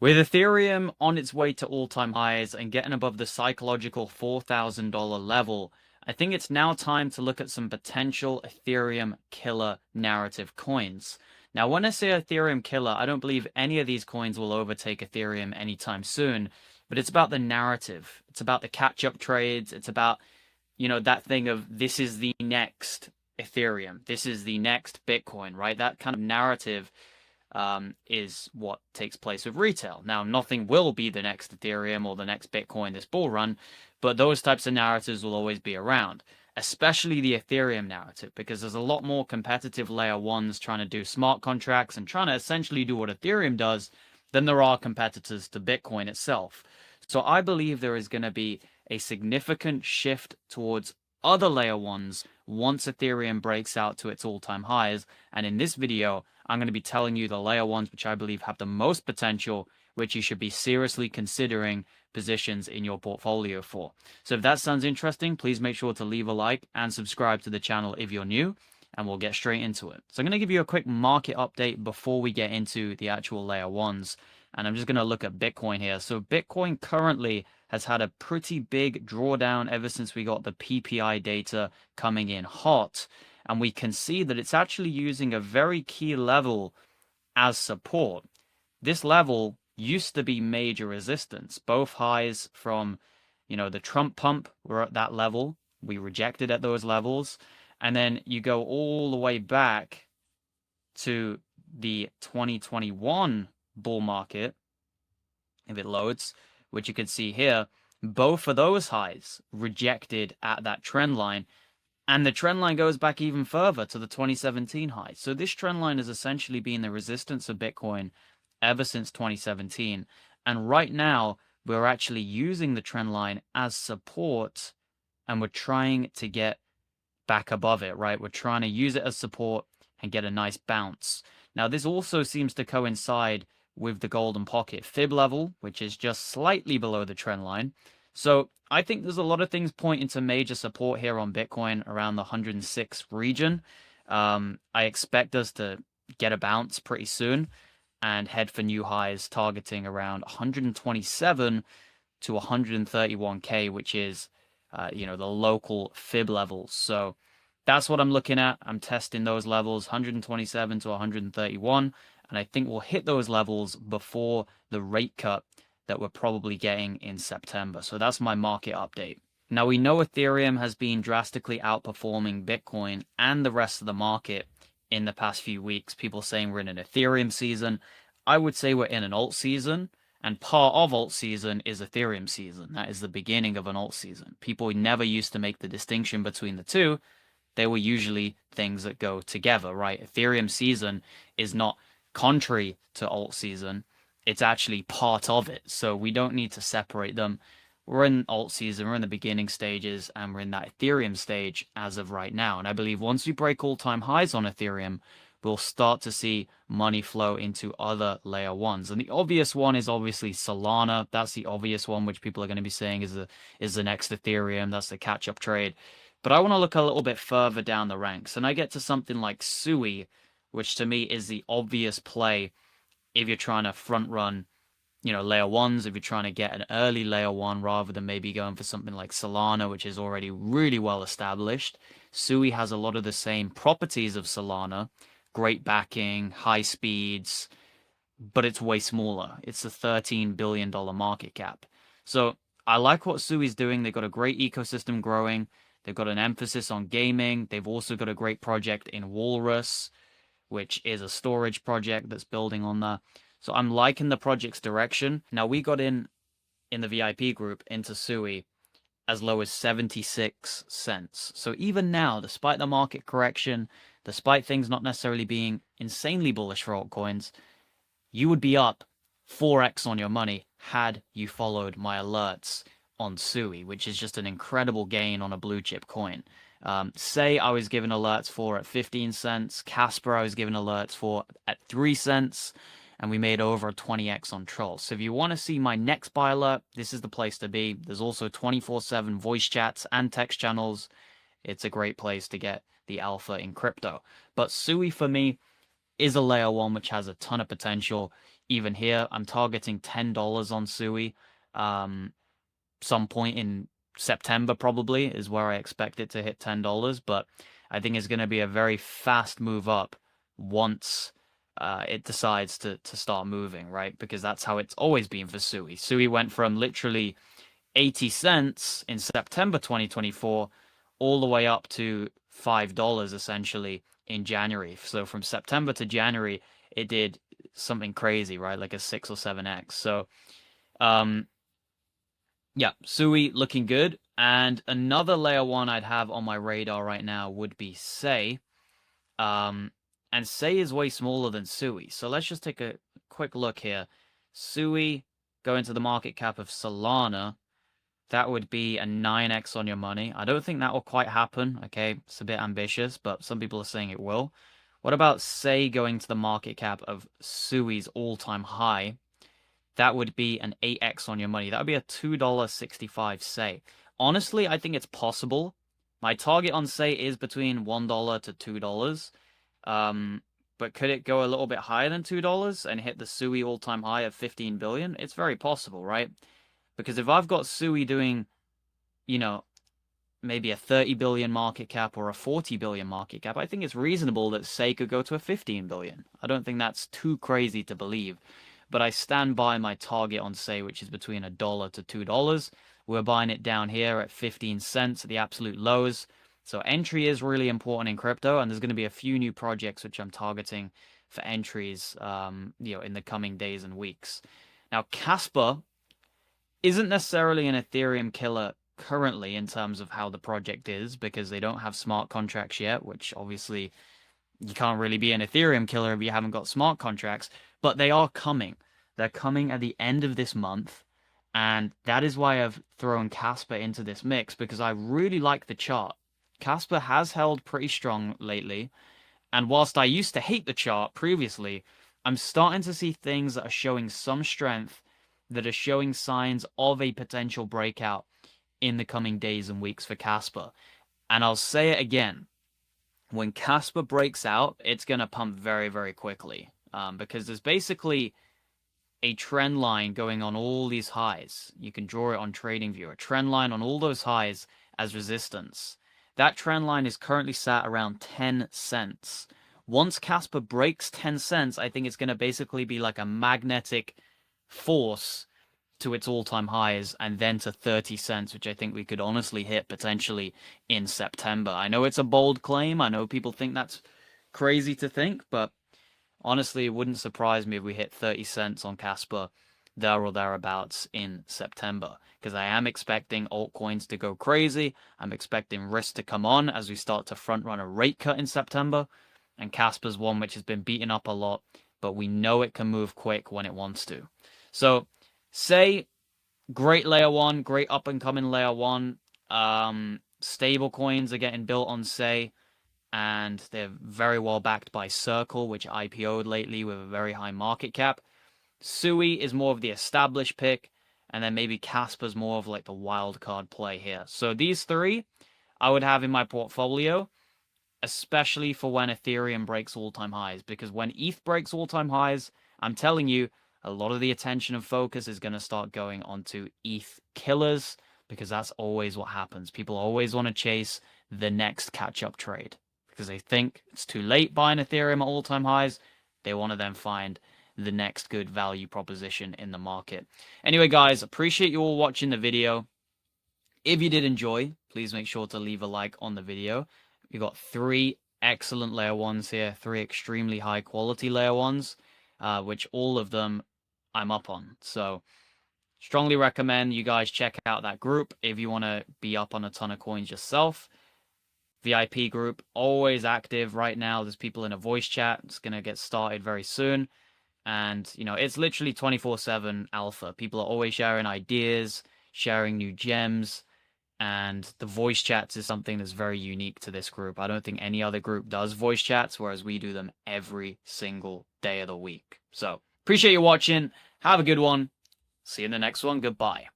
With Ethereum on its way to all-time highs and getting above the psychological $4,000 level, I think it's now time to look at some potential Ethereum killer narrative coins. Now, when I say Ethereum killer, I don't believe any of these coins will overtake Ethereum anytime soon, but it's about the narrative. It's about the catch-up trades. It's about, that thing of this is the next Ethereum. This is the next Bitcoin, right? That kind of narrative is what takes place with retail. Now, nothing will be the next Ethereum or the next Bitcoin this bull run, but those types of narratives will always be around, especially the Ethereum narrative, because there's a lot more competitive layer ones trying to do smart contracts and trying to essentially do what Ethereum does than there are competitors to Bitcoin itself. So I believe there is going to be a significant shift towards other layer ones once Ethereum breaks out to its all-time highs. And in this video, I'm going to be telling you the layer ones which I believe have the most potential, which you should be seriously considering positions in your portfolio for. So if that sounds interesting, please make sure to leave a like and subscribe to the channel if you're new, and we'll get straight into it. So I'm going to give you a quick market update before we get into the actual layer ones. And I'm just going to look at Bitcoin here. So Bitcoin currently has had a pretty big drawdown ever since we got the PPI data coming in hot. And we can see that it's actually using a very key level as support. This level used to be major resistance. Both highs from, the Trump pump were at that level. We rejected at those levels. And then you go all the way back to the 2021 bull market, if it loads, which you can see here. Both of those highs rejected at that trend line. And the trend line goes back even further to the 2017 high. So this trend line has essentially been the resistance of Bitcoin ever since 2017. And right now, we're actually using the trend line as support, and we're trying to get back above it, right? We're trying to use it as support and get a nice bounce. Now, this also seems to coincide with the golden pocket fib level, which is just slightly below the trend line. So I think there's a lot of things pointing to major support here on Bitcoin around the 106 region. I expect us to get a bounce pretty soon and head for new highs targeting around 127 to 131K, which is, the local fib levels. So that's what I'm looking at. I'm testing those levels, 127 to 131. And I think we'll hit those levels before the rate cut that we're probably getting in September. So that's my market update. Now, we know Ethereum has been drastically outperforming Bitcoin and the rest of the market in the past few weeks. People saying we're in an Ethereum season. I would say we're in an alt season, and part of alt season is Ethereum season. That is the beginning of an alt season. People never used to make the distinction between the two. They were usually things that go together, right? Ethereum season is not contrary to alt season. It's actually part of it. So we don't need to separate them. We're in alt season, we're in the beginning stages, and we're in that Ethereum stage as of right now. And I believe once we break all-time highs on Ethereum, we'll start to see money flow into other layer ones. And the obvious one is obviously Solana. That's the obvious one, which people are going to be saying is the next Ethereum. That's the catch-up trade. But I want to look a little bit further down the ranks. And I get to something like Sui, which to me is the obvious play if you're trying to front run, layer ones, if you're trying to get an early layer one rather than maybe going for something like Solana, which is already really well established. Sui has a lot of the same properties of Solana, great backing, high speeds, but it's way smaller. It's a $13 billion market cap. So I like what Sui's doing. They've got a great ecosystem growing. They've got an emphasis on gaming. They've also got a great project in Walrus, which is a storage project that's building on that. So I'm liking the project's direction. Now, we got in the VIP group into Sui as low as 76 cents. So even now, despite the market correction, despite things not necessarily being insanely bullish for altcoins, you would be up 4x on your money had you followed my alerts on Sui, which is just an incredible gain on a blue chip coin. Say I was given alerts for at 15 cents, Kaspa I was given alerts for at 3 cents, and we made over a 20x on Troll. So if you want to see my next buy alert, this is the place to be. There's also 24/7 voice chats and text channels. It's a great place to get the alpha in crypto. But Sui for me is a layer one which has a ton of potential. even here. I'm targeting $10 on Sui. Some point in September probably is where I expect it to hit $10, but I think it's going to be a very fast move up once it decides to start moving, right? Because that's how it's always been for Sui. Sui went from literally 80 cents in September 2024 all the way up to $5 essentially in January. So from September to January, it did something crazy, right? Like a 6 or 7x. So, yeah, Sui looking good. And another layer one I'd have on my radar right now would be Sei. And Sei is way smaller than Sui. So let's just take a quick look here. Sui going to the market cap of Solana. That would be a 9x on your money. I don't think that will quite happen. Okay, it's a bit ambitious, but some people are saying it will. What about Sei going to the market cap of Sui's all-time high? That would be an 8x on your money. That would be a $2.65 Sei. Honestly, I think it's possible. My target on Sei is between $1 to $2. But could it go a little bit higher than $2 and hit the Sui all-time high of 15 billion? It's very possible, right? Because if I've got Sui doing, you know, maybe a 30 billion market cap or a 40 billion market cap, I think it's reasonable that Sei could go to a 15 billion. I don't think that's too crazy to believe. But I stand by my target on Sei, which is between $1 to $2. We're buying it down here at 15 cents at the absolute lows. So entry is really important in crypto, and there's going to be a few new projects which I'm targeting for entries, in the coming days and weeks. Now, Kaspa isn't necessarily an Ethereum killer currently in terms of how the project is, because they don't have smart contracts yet, which obviously you can't really be an Ethereum killer if you haven't got smart contracts, but they are coming. They're coming at the end of this month, and that is why I've thrown Kaspa into this mix, because I really like the chart. Kaspa has held pretty strong lately, and whilst I used to hate the chart previously, I'm starting to see things that are showing some strength, that are showing signs of a potential breakout in the coming days and weeks for Kaspa. And I'll say it again, when Kaspa breaks out, it's going to pump very, very quickly, because there's basically a trend line going on all these highs. You can draw it on TradingView, a trend line on all those highs as resistance. That trend line is currently sat around 10 cents. Once Kaspa breaks 10 cents, I think it's going to basically be like a magnetic force to its all-time highs, and then to 30 cents, which I think we could honestly hit potentially in September. I know it's a bold claim. I know people think that's crazy to think, but honestly, it wouldn't surprise me if we hit 30 cents on Kaspa there or thereabouts in September, because I am expecting altcoins to go crazy. I'm expecting risk to come on as we start to front run a rate cut in September, and Kaspa's one which has been beaten up a lot, but we know it can move quick when it wants to. So, Sei, great layer one, great up and coming layer one. Stable coins are getting built on Sei, and they're very well backed by Circle, which IPO'd lately with a very high market cap. Sui is more of the established pick, and then maybe Kaspa's more of like the wild card play here. So these three I would have in my portfolio, especially for when Ethereum breaks all-time highs, because when ETH breaks all-time highs, I'm telling you, a lot of the attention and focus is going to start going onto ETH killers, because that's always what happens. People always want to chase the next catch-up trade because they think it's too late buying Ethereum at all-time highs. They want to then find the next good value proposition in the market. Anyway, guys, appreciate you all watching the video. If you did enjoy, please make sure to leave a like on the video. We've got 3 excellent layer ones here, 3 extremely high quality layer ones, which all of them I'm up on. So strongly recommend you guys check out that group if you want to be up on a ton of coins yourself. VIP group, always active right now. There's people in a voice chat. It's going to get started very soon. And, it's literally 24/7 alpha. People are always sharing ideas, sharing new gems. And the voice chats is something that's very unique to this group. I don't think any other group does voice chats, whereas we do them every single day of the week. So, appreciate you watching. Have a good one. See you in the next one. Goodbye.